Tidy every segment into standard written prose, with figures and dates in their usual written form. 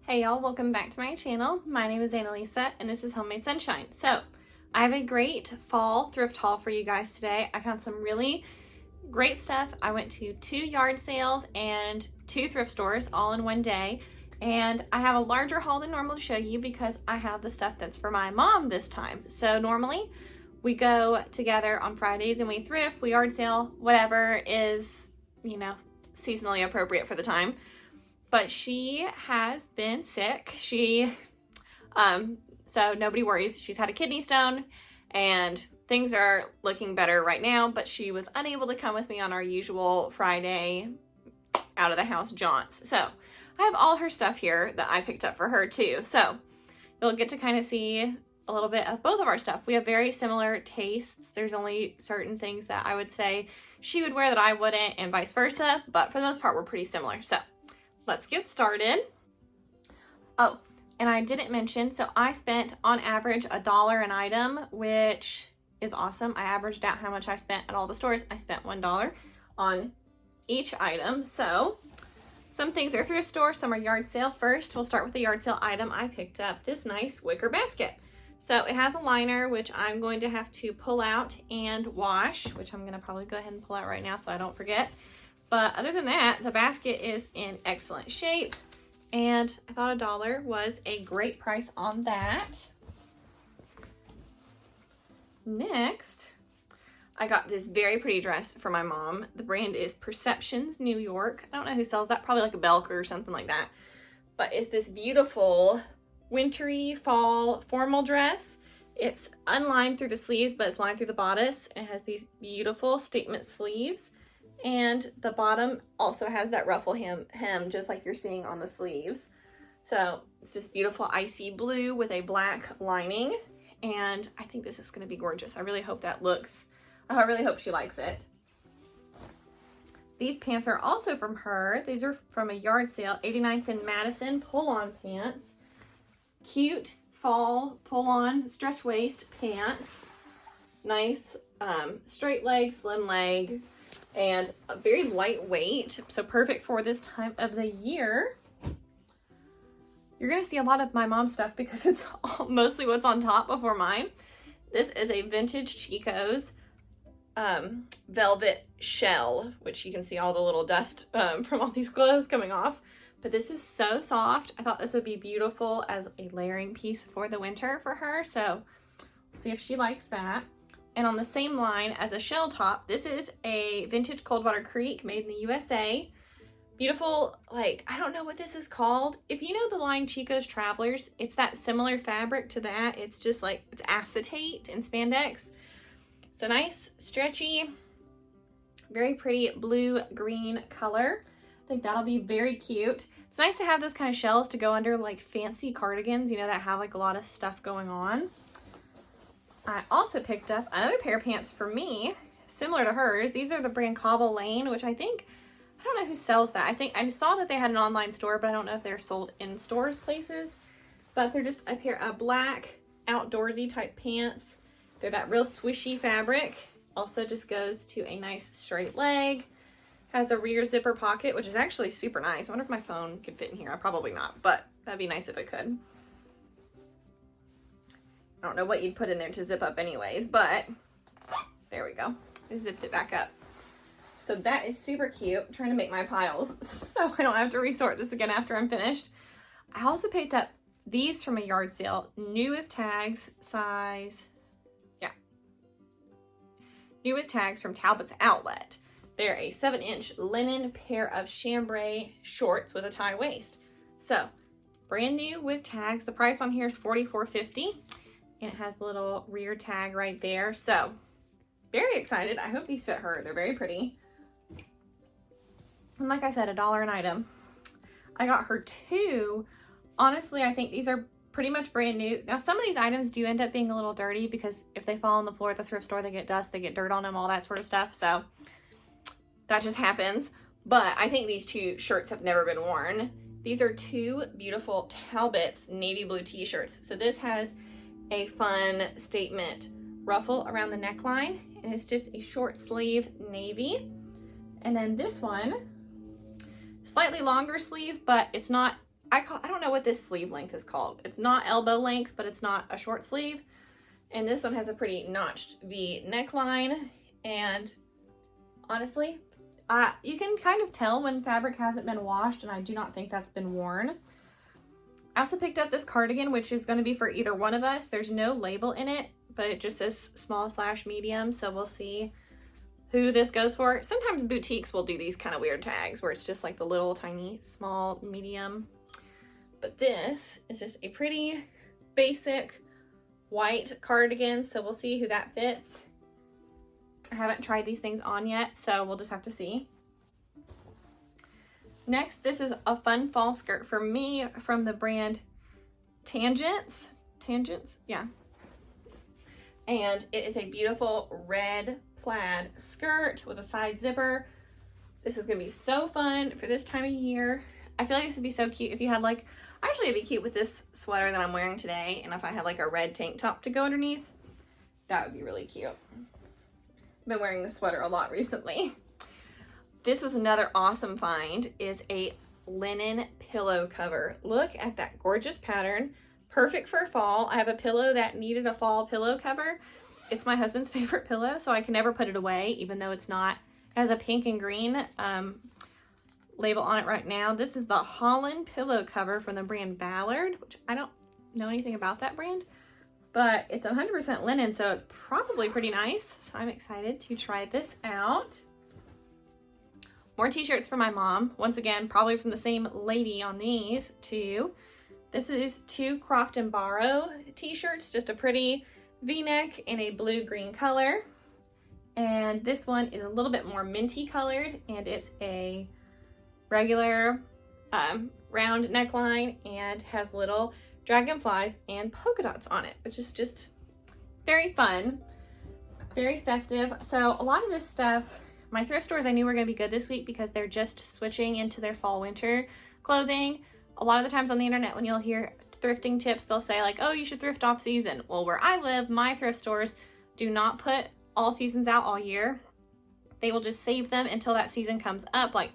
Hey y'all, welcome back to my channel. My name is Annalisa and this is Homemade Sunshine. So I have a great fall thrift haul for you guys today. I found some really great stuff. I went to 2 yard sales and 2 thrift stores all in one day. And I have a larger haul than normal to show you because I have the stuff that's for my mom this time. So normally we go together on Fridays and we thrift, we yard sale, whatever is, seasonally appropriate for the time. But she has been sick. So nobody worries. She's had a kidney stone and things are looking better right now, but she was unable to come with me on our usual Friday out of the house jaunts. So I have all her stuff here that I picked up for her too. So you'll get to kind of see a little bit of both of our stuff. We have very similar tastes. There's only certain things that I would say she would wear that I wouldn't and vice versa, but for the most part, we're pretty similar. So let's get started. Oh, and I didn't mention, so I spent on average $1 an item, which is awesome. I averaged out how much I spent at all the stores. I spent $1 on each item. So some things are thrift store, some are yard sale. First, we'll start with the yard sale item. I picked up this nice wicker basket. So it has a liner, which I'm going to have to pull out and wash, which I'm gonna probably go ahead and pull out right now so I don't forget. But other than that, the basket is in excellent shape, and I thought $1 was a great price on that. Next, I got this very pretty dress for my mom. The brand is Perceptions New York. I don't know who sells that, probably like a Belk or something like that. But it's this beautiful wintry fall formal dress. It's unlined through the sleeves, but it's lined through the bodice. It has these beautiful statement sleeves. And the bottom also has that ruffle hem just like you're seeing on the sleeves. So it's this beautiful icy blue with a black lining. And I think this is going to be gorgeous. I really hope I really hope she likes it. These pants are also from her. These are from a yard sale, 89th and Madison pull-on pants. Cute fall pull-on stretch waist pants. Nice straight leg, slim leg. And very lightweight, so perfect for this time of the year. You're gonna see a lot of my mom's stuff because it's mostly what's on top before mine. This is a vintage Chico's velvet shell, which you can see all the little dust from all these clothes coming off. But this is so soft. I thought this would be beautiful as a layering piece for the winter for her. So see if she likes that. And on the same line as a shell top, this is a vintage Coldwater Creek made in the USA. Beautiful, I don't know what this is called. If you know the line Chico's Travelers, it's that similar fabric to that. It's just it's acetate and spandex. So nice, stretchy, very pretty blue-green color. I think that'll be very cute. It's nice to have those kind of shells to go under fancy cardigans, that have a lot of stuff going on. I also picked up another pair of pants for me, similar to hers. These are the brand Cobble Lane, which I don't know who sells that. I saw that they had an online store, but I don't know if they're sold in stores places. But they're just a pair of black outdoorsy type pants. They're that real swishy fabric. Also just goes to a nice straight leg. Has a rear zipper pocket, which is actually super nice. I wonder if my phone could fit in here. Probably not, but that'd be nice if it could. I don't know what you'd put in there to zip up anyways, but there we go. I zipped it back up. So that is super cute. I'm trying to make my piles so I don't have to resort this again after I'm finished. I also picked up these from a yard sale, new with tags, new with tags from Talbot's Outlet. They're a 7-inch linen pair of chambray shorts with a tie waist. So brand new with tags. The price on here is $44.50. And it has a little rear tag right there. So very excited. I hope these fit her. They're very pretty. And like I said, $1 an item. I got her 2. Honestly, I think these are pretty much brand new. Now, some of these items do end up being a little dirty because if they fall on the floor at the thrift store, they get dust, they get dirt on them, all that sort of stuff. So that just happens. But I think these 2 shirts have never been worn. These are 2 beautiful Talbot's navy blue t-shirts. So this has a fun statement ruffle around the neckline, and it's just a short sleeve navy. And then this one, slightly longer sleeve, but it's not I don't know what this sleeve length is called. It's not elbow length, but it's not a short sleeve. And this one has a pretty notched V neckline. And honestly, you can kind of tell when fabric hasn't been washed, and I do not think that's been worn. I also picked up this cardigan, which is going to be for either one of us. There's no label in it, but it just says small/medium, so we'll see who this goes for. Sometimes boutiques will do these kind of weird tags where it's just like the little tiny small, medium. But this is just a pretty basic white cardigan, so we'll see who that fits. I haven't tried these things on yet, so we'll just have to see. Next, this is a fun fall skirt for me from the brand Tangents, yeah. And it is a beautiful red plaid skirt with a side zipper. This is gonna be so fun for this time of year. I feel like this would be so cute if you had like, actually it'd be cute with this sweater that I'm wearing today, and if I had like a red tank top to go underneath, that would be really cute. I've been wearing this sweater a lot recently. This was another awesome find, is a linen pillow cover. Look at that gorgeous pattern. Perfect for fall. I have a pillow that needed a fall pillow cover. It's my husband's favorite pillow, so I can never put it away, even though it's not, it has a pink and green label on it right now. This is the Holland pillow cover from the brand Ballard, which I don't know anything about that brand, but it's 100% linen, so it's probably pretty nice. So I'm excited to try this out. More t-shirts for my mom. Once again, probably from the same lady on these two. This is two Croft and Borrow t-shirts, just a pretty V-neck in a blue-green color. And this one is a little bit more minty colored, and it's a regular round neckline and has little dragonflies and polka dots on it, which is just very fun, very festive. So a lot of this stuff, my thrift stores I knew were going to be good this week because they're just switching into their fall winter clothing. A lot of the times on the internet when you'll hear thrifting tips, they'll say like, oh, you should thrift off season. Well, where I live, my thrift stores do not put all seasons out all year. They will just save them until that season comes up, like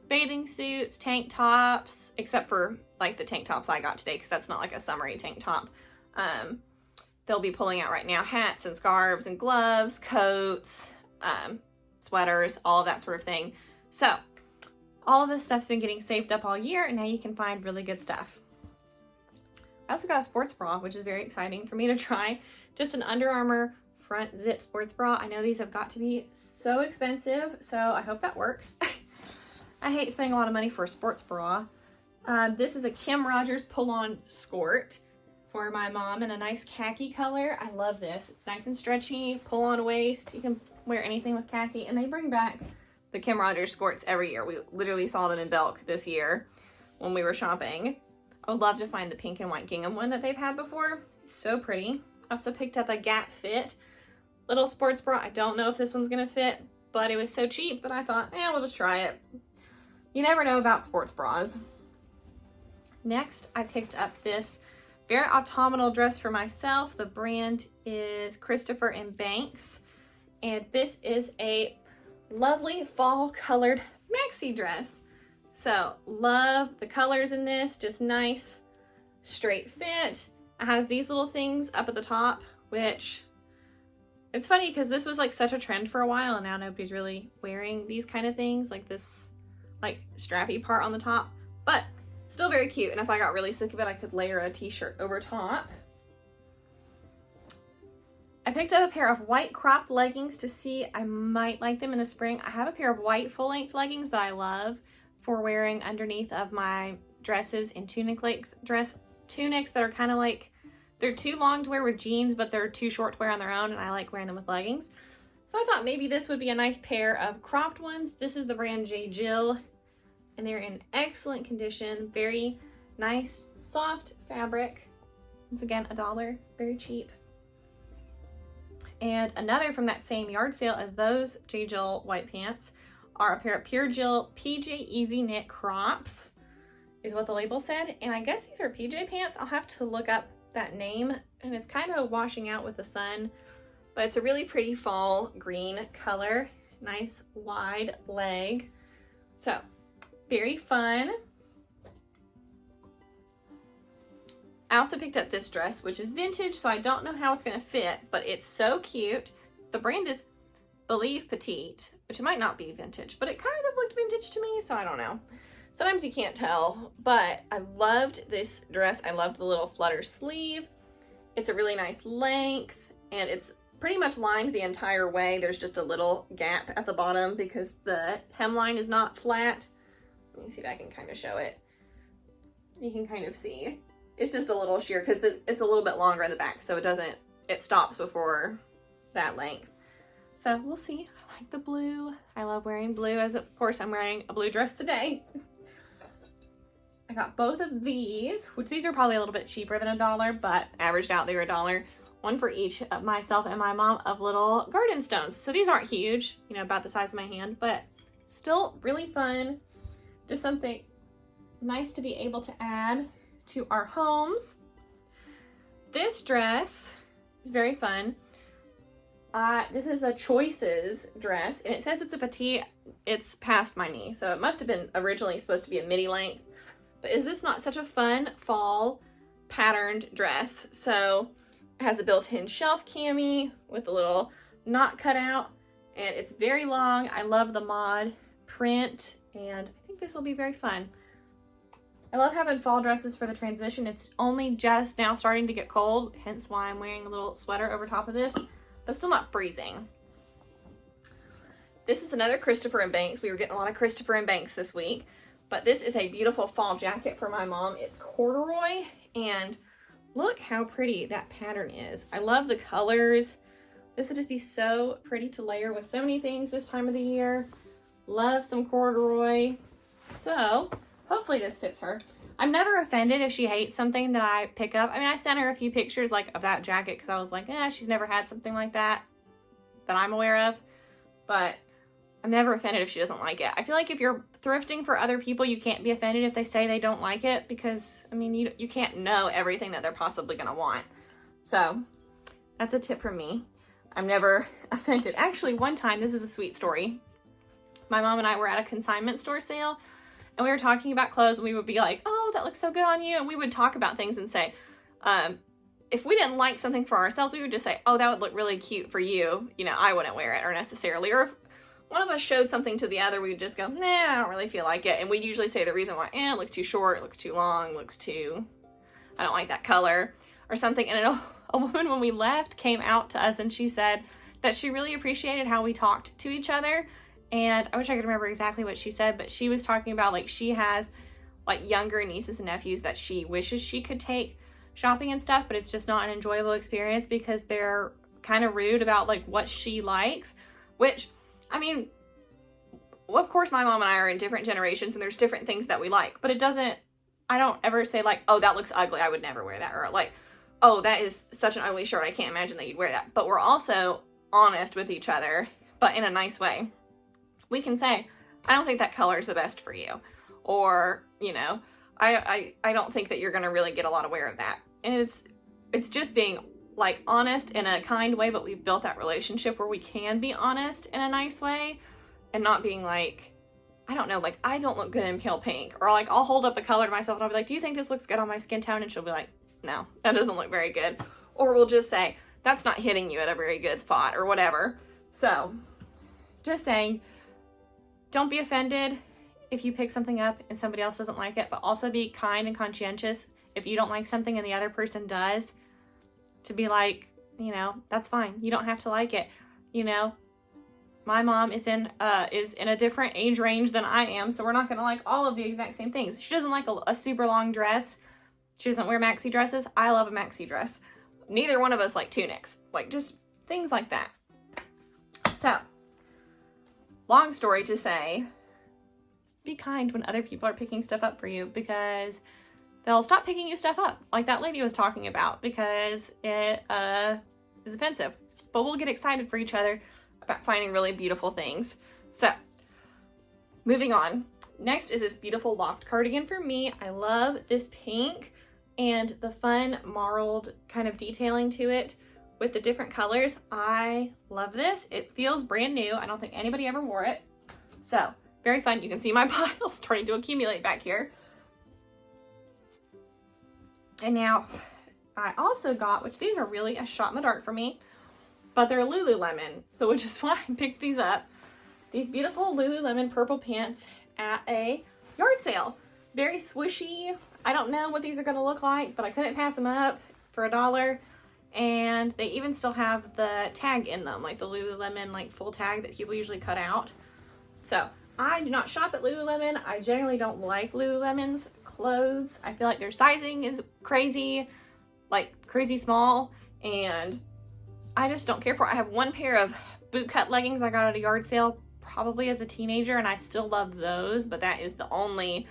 bathing suits, tank tops, except for like the tank tops I got today because that's not like a summery tank top. They'll be pulling out right now hats and scarves and gloves, coats, sweaters, all of that sort of thing. So all of this stuff's been getting saved up all year, and now you can find really good stuff. I also got a sports bra, which is very exciting for me to try. Just an Under Armour front zip sports bra. I know these have got to be so expensive, so I hope that works. I hate spending a lot of money for a sports bra. This is a Kim Rogers pull-on skirt for my mom in a nice khaki color. I love this. It's nice and stretchy, pull-on waist. You can wear anything with khaki, and they bring back the Kim Rogers skirts every year. We literally saw them in Belk this year when we were shopping. I would love to find the pink and white gingham one that they've had before. So pretty. Also picked up a Gap Fit little sports bra. I don't know if this one's gonna fit, but it was so cheap that I thought, we'll just try it. You never know about sports bras. Next, I picked up this very autumnal dress for myself. The brand is Christopher and Banks, and this is a lovely fall colored maxi dress. So love the colors in this, just nice straight fit. It has these little things up at the top, which it's funny because this was like such a trend for a while, and now nobody's really wearing these kind of things, like this like strappy part on the top, but still very cute. And if I got really sick of it, I could layer a t-shirt over top. I picked up a pair of white cropped leggings to see, I might like them in the spring. I have a pair of white full-length leggings that I love for wearing underneath of my dresses in tunics that are kind of like, they're too long to wear with jeans, but they're too short to wear on their own, and I like wearing them with leggings. So I thought maybe this would be a nice pair of cropped ones. This is the brand J. Jill, and they're in excellent condition. Very nice, soft fabric. Once again, $1, very cheap. And another from that same yard sale as those J. Jill white pants are a pair of Pure Jill PJ Easy Knit Crops, is what the label said. And I guess these are PJ pants. I'll have to look up that name, and it's kind of washing out with the sun, but it's a really pretty fall green color. Nice wide leg. So very fun. I also picked up this dress, which is vintage, so I don't know how it's going to fit, but it's so cute. The brand is Believe Petite, which it might not be vintage, but it kind of looked vintage to me, so I don't know. Sometimes you can't tell, but I loved this dress. I loved the little flutter sleeve. It's a really nice length, and it's pretty much lined the entire way. There's just a little gap at the bottom because the hemline is not flat. Let me see if I can kind of show it. You can kind of see. It's just a little sheer because it's a little bit longer in the back, so it stops before that length. So we'll see. I like the blue. I love wearing blue, as of course I'm wearing a blue dress today. I got both of these, which these are probably a little bit cheaper than $1, but averaged out they were $1. One for each of myself and my mom of little garden stones. So these aren't huge, you know, about the size of my hand, but still really fun. Just something nice to be able to add to our homes. This dress is very fun. This is a Choices dress, and it says it's a petite. It's past my knee, so it must have been originally supposed to be a midi length. But is this not such a fun fall patterned dress? So it has a built-in shelf cami with a little knot cut out, and it's very long. I love the mod print, and I think this will be very fun. I love having fall dresses for the transition. It's only just now starting to get cold, hence why I'm wearing a little sweater over top of this, but still not freezing. This is another Christopher & Banks. We were getting a lot of Christopher & Banks this week, but this is a beautiful fall jacket for my mom. It's corduroy, and look how pretty that pattern is. I love the colors. This would just be so pretty to layer with so many things this time of the year. Love some corduroy. So hopefully this fits her. I'm never offended if she hates something that I pick up. I mean, I sent her a few pictures like of that jacket because I was like, she's never had something like that I'm aware of. But I'm never offended if she doesn't like it. I feel like if you're thrifting for other people, you can't be offended if they say they don't like it because, I mean, you can't know everything that they're possibly going to want. So that's a tip from me. I'm never offended. Actually, one time, this is a sweet story. My mom and I were at a consignment store sale, and we were talking about clothes, and we would be like, oh, that looks so good on you. And we would talk about things and say, if we didn't like something for ourselves, we would just say, oh, that would look really cute for you. You know, I wouldn't wear it or necessarily. Or if one of us showed something to the other, we would just go, nah, I don't really feel like it. And we'd usually say the reason why, it looks too short, it looks too long, I don't like that color or something. And a woman, when we left, came out to us and she said that she really appreciated how we talked to each other. And I wish I could remember exactly what she said, but she was talking about like she has like younger nieces and nephews that she wishes she could take shopping and stuff, but it's just not an enjoyable experience because they're kind of rude about like what she likes, which, I mean, well, of course my mom and I are in different generations and there's different things that we like, but I don't ever say like, oh, that looks ugly, I would never wear that, or like, oh, that is such an ugly shirt, I can't imagine that you'd wear that. But we're also honest with each other, but in a nice way. We can say, I don't think that color is the best for you, or, you know, I don't think that you're going to really get a lot of wear of that. And it's just being like honest in a kind way, but we've built that relationship where we can be honest in a nice way and not being like, I don't know, like I don't look good in pale pink, or like I'll hold up a color to myself and I'll be like, do you think this looks good on my skin tone? And she'll be like, no, that doesn't look very good. Or we'll just say, that's not hitting you at a very good spot or whatever. So just saying, don't be offended if you pick something up and somebody else doesn't like it, but also be kind and conscientious if you don't like something and the other person does, to be like, you know, that's fine. You don't have to like it. You know, my mom is in a different age range than I am, so we're not going to like all of the exact same things. She doesn't like a super long dress. She doesn't wear maxi dresses. I love a maxi dress. Neither one of us like tunics. Like just things like that. So, long story to say, be kind when other people are picking stuff up for you, because they'll stop picking you stuff up like that lady was talking about because it is offensive. But we'll get excited for each other about finding really beautiful things. So, moving on. Next is this beautiful loft cardigan for me. I love this pink and the fun marled kind of detailing to it with the different colors. I love this. It feels brand new. I don't think anybody ever wore it. So, very fun. You can see my pile starting to accumulate back here. And now I also got, which these are really a shot in the dark for me, but they're Lululemon, so which is why I picked these up. These beautiful Lululemon purple pants at a yard sale. Very swooshy. I don't know what these are going to look like, but I couldn't pass them up for $1. And they even still have the tag in them, like the Lululemon like full tag that people usually cut out. So I do not shop at Lululemon. I generally don't like Lululemon's clothes. I feel like their sizing is crazy, like crazy small, and I just don't care for it. I have one pair of bootcut leggings I got at a yard sale probably as a teenager, and I still love those, but that is the only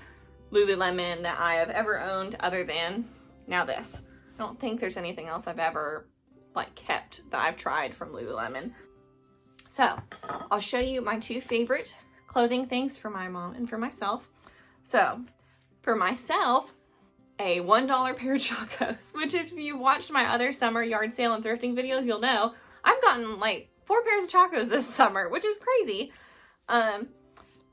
Lululemon that I have ever owned other than now this. I don't think there's anything else I've ever like kept that I've tried from Lululemon. So I'll show you my two favorite clothing things for my mom and for myself. So for myself, a $1 pair of Chacos, which if you watched my other summer yard sale and thrifting videos, you'll know I've gotten like 4 pairs of Chacos this summer, which is crazy.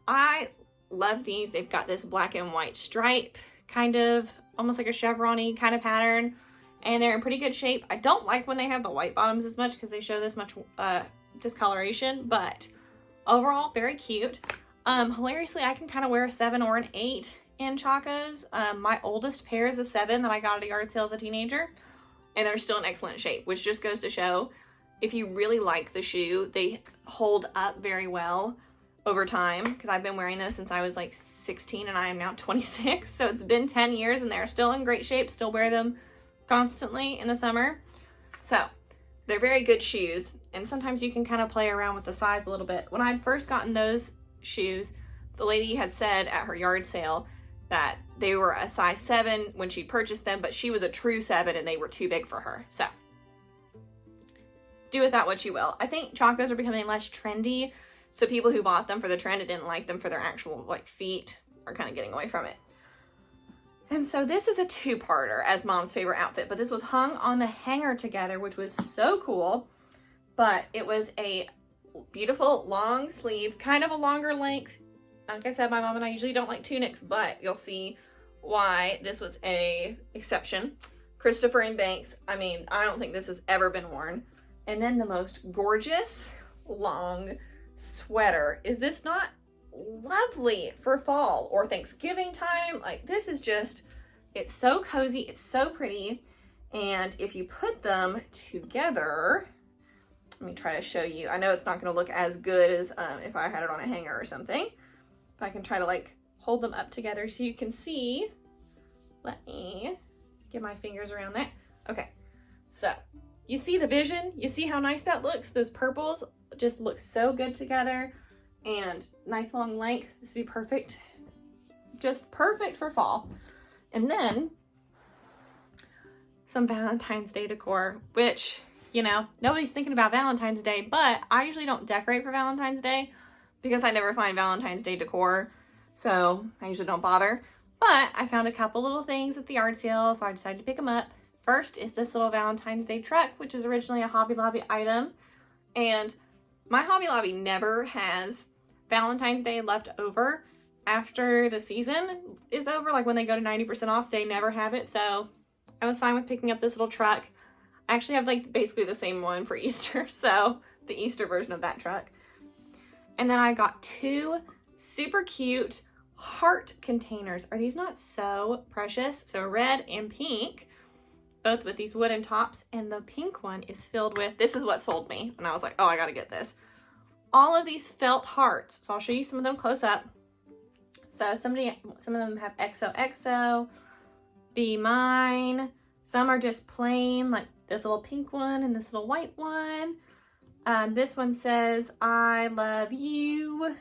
I love these. They've got this black and white stripe, kind of almost like a chevron-y kind of pattern, and they're in pretty good shape. I don't like when they have the white bottoms as much because they show this much discoloration, but overall very cute. Hilariously, I can kind of wear a 7 or an 8 in Chacos. My oldest pair is a 7 that I got at a yard sale as a teenager, and they're still in excellent shape, which just goes to show if you really like the shoe, they hold up very well over time, because I've been wearing those since I was like 16 and I am now 26, so it's been 10 years and they're still in great shape. Still wear them constantly in the summer. So they're very good shoes, and sometimes you can kind of play around with the size a little bit. When I'd first gotten those shoes, the lady had said at her yard sale that they were a size 7 when she purchased them, but she was a true 7 and they were too big for her. So do with that what you will. I think Chacos are becoming less trendy, so people who bought them for the trend and didn't like them for their actual like feet are kind of getting away from it. And so this is a 2-parter as mom's favorite outfit, but this was hung on the hanger together, which was so cool. But it was a beautiful long sleeve, kind of a longer length. Like I said, my mom and I usually don't like tunics, but you'll see why this was a exception. Christopher and Banks. I mean, I don't think this has ever been worn. And then the most gorgeous long sweater. Is this not lovely for fall or Thanksgiving time? Like, this is just, it's so cozy, it's so pretty. And if you put them together, let me try to show you. I know it's not going to look as good as if I had it on a hanger or something. If I can try to like hold them up together so you can see. Let me get my fingers around that. Okay, so you see the vision? You see how nice that looks? Those purples just look so good together, and nice long length. This would be perfect. Just perfect for fall. And then some Valentine's Day decor, which, you know, nobody's thinking about Valentine's Day, but I usually don't decorate for Valentine's Day because I never find Valentine's Day decor, so I usually don't bother. But I found a couple little things at the yard sale, so I decided to pick them up. First is this little Valentine's Day truck, which is originally a Hobby Lobby item. And my Hobby Lobby never has Valentine's Day left over after the season is over. Like when they go to 90% off, they never have it. So I was fine with picking up this little truck. I actually have like basically the same one for Easter. So the Easter version of that truck. And then I got 2 super cute heart containers. Are these not so precious? So red and pink, both with these wooden tops, and the pink one is filled with, this is what sold me, and I was like, oh, I gotta get this. All of these felt hearts. So I'll show you some of them close up. So some of them have XOXO, Be Mine. Some are just plain, like this little pink one and this little white one. This one says, I love you.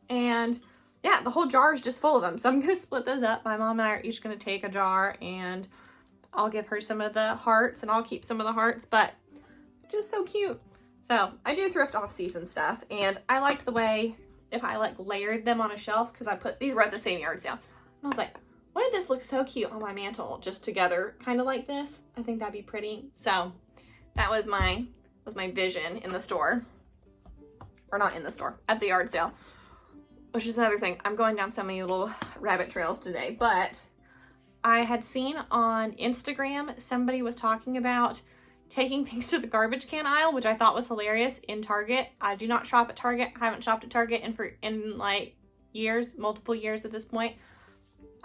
And yeah, the whole jar is just full of them. So I'm gonna split those up. My mom and I are each gonna take a jar, and I'll give her some of the hearts and I'll keep some of the hearts, but just so cute. So I do thrift off-season stuff, and I liked the way if I like layered them on a shelf, because I put these were at the same yard sale. And I was like, why did this look so cute on my mantle just together, kind of like this? I think that'd be pretty. So that was my vision in the store, or not in the store, at the yard sale, which is another thing. I'm going down so many little rabbit trails today, but I had seen on Instagram, somebody was talking about taking things to the garbage can aisle, which I thought was hilarious in Target. I do not shop at Target. I haven't shopped at Target in like years, multiple years at this point.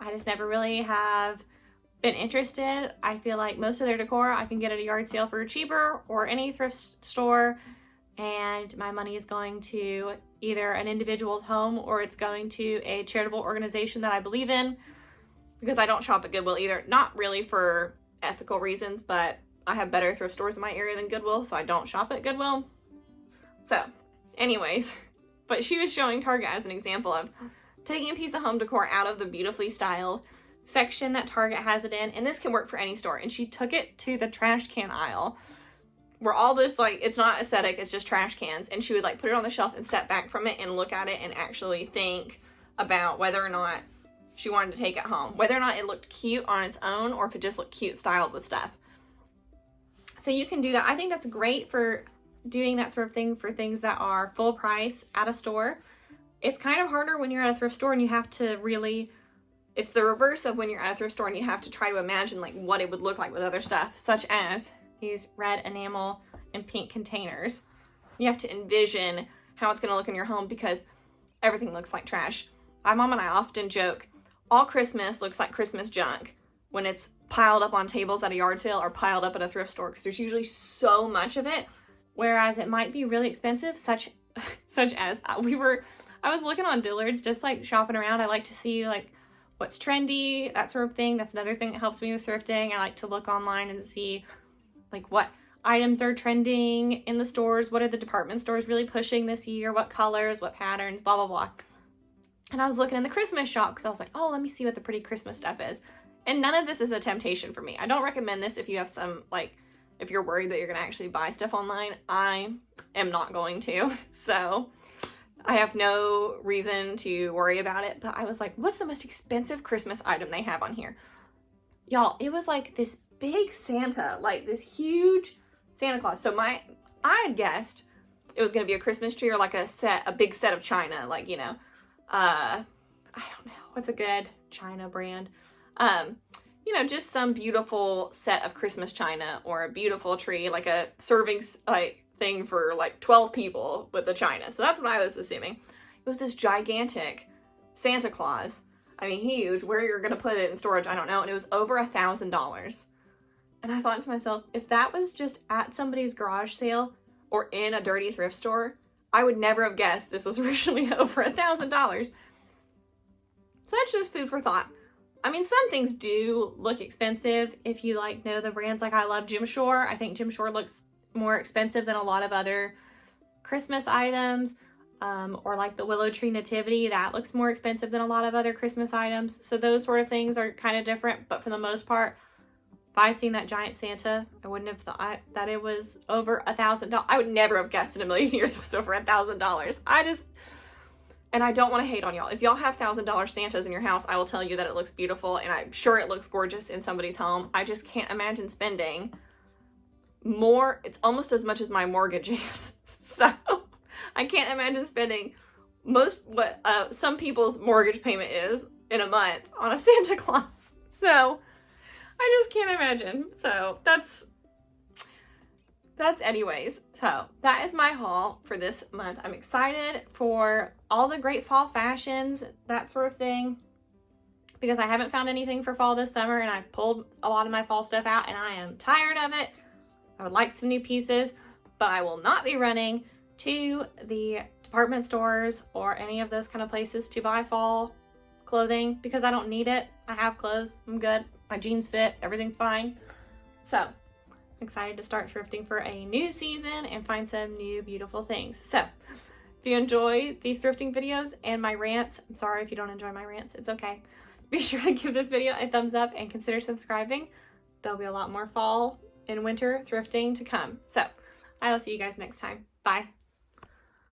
I just never really have been interested. I feel like most of their decor I can get at a yard sale for cheaper or any thrift store, and my money is going to either an individual's home or it's going to a charitable organization that I believe in, because I don't shop at Goodwill either. Not really for ethical reasons, but I have better thrift stores in my area than Goodwill, so I don't shop at Goodwill. So anyways, but she was showing Target as an example of taking a piece of home decor out of the beautifully styled section that Target has it in, and this can work for any store, and she took it to the trash can aisle where all this, like, it's not aesthetic, it's just trash cans, and she would like put it on the shelf and step back from it and look at it and actually think about whether or not she wanted to take it home, whether or not it looked cute on its own or if it just looked cute styled with stuff. So you can do that. I think that's great for doing that sort of thing for things that are full price at a store. It's kind of harder when you're at a thrift store and you have to really, it's the reverse of when you're at a thrift store and you have to try to imagine like what it would look like with other stuff, such as these red enamel and pink containers. You have to envision how it's going to look in your home because everything looks like trash. My mom and I often joke, all Christmas looks like Christmas junk when it's piled up on tables at a yard sale or piled up at a thrift store, because there's usually so much of it, whereas it might be really expensive, such as I was looking on Dillard's, just like shopping around. I like to see like what's trendy, that sort of thing. That's another thing that helps me with thrifting. I like to look online and see like what items are trending in the stores, what are the department stores really pushing this year, what colors, what patterns, blah, blah, blah. And I was looking in the Christmas shop because I was like, oh, let me see what the pretty Christmas stuff is. And none of this is a temptation for me. I don't recommend this if you have some, like, if you're worried that you're going to actually buy stuff online. I am not going to. So I have no reason to worry about it. But I was like, what's the most expensive Christmas item they have on here? Y'all, it was like this big Santa, like this huge Santa Claus. So I had guessed it was going to be a Christmas tree or like a big set of china, like, you know, I don't know, what's a good china brand? You know, just some beautiful set of Christmas china or a beautiful tree, like a serving like thing for like 12 people with the china. So that's what I was assuming. It was this gigantic Santa Claus. I mean, huge. Where you're going to put it in storage, I don't know. And it was over $1,000. And I thought to myself, if that was just at somebody's garage sale or in a dirty thrift store, I would never have guessed this was originally over $1,000. So that's just food for thought. I mean, some things do look expensive if you like know the brands. Like I love Jim Shore. I think Jim Shore looks more expensive than a lot of other Christmas items. Or like the Willow Tree Nativity, that looks more expensive than a lot of other Christmas items. So those sort of things are kind of different. But for the most part, if I had seen that giant Santa, I wouldn't have thought that it was over $1,000. I would never have guessed in a million years it was over $1,000. And I don't want to hate on y'all. If y'all have $1,000 Santas in your house, I will tell you that it looks beautiful, and I'm sure it looks gorgeous in somebody's home. I just can't imagine spending more. It's almost as much as my mortgage is. So I can't imagine spending what some people's mortgage payment is in a month on a Santa Claus. So I just can't imagine. So that's anyways. So that is my haul for this month. I'm excited for all the great fall fashions, that sort of thing, because I haven't found anything for fall this summer, and I pulled a lot of my fall stuff out and I am tired of it. I would like some new pieces, but I will not be running to the department stores or any of those kind of places to buy fall clothing because I don't need it. I have clothes. I'm good. My jeans fit. Everything's fine. So excited to start thrifting for a new season and find some new beautiful things. So if you enjoy these thrifting videos and my rants, I'm sorry if you don't enjoy my rants, it's okay. Be sure to give this video a thumbs up and consider subscribing. There'll be a lot more fall and winter thrifting to come. So I will see you guys next time. Bye.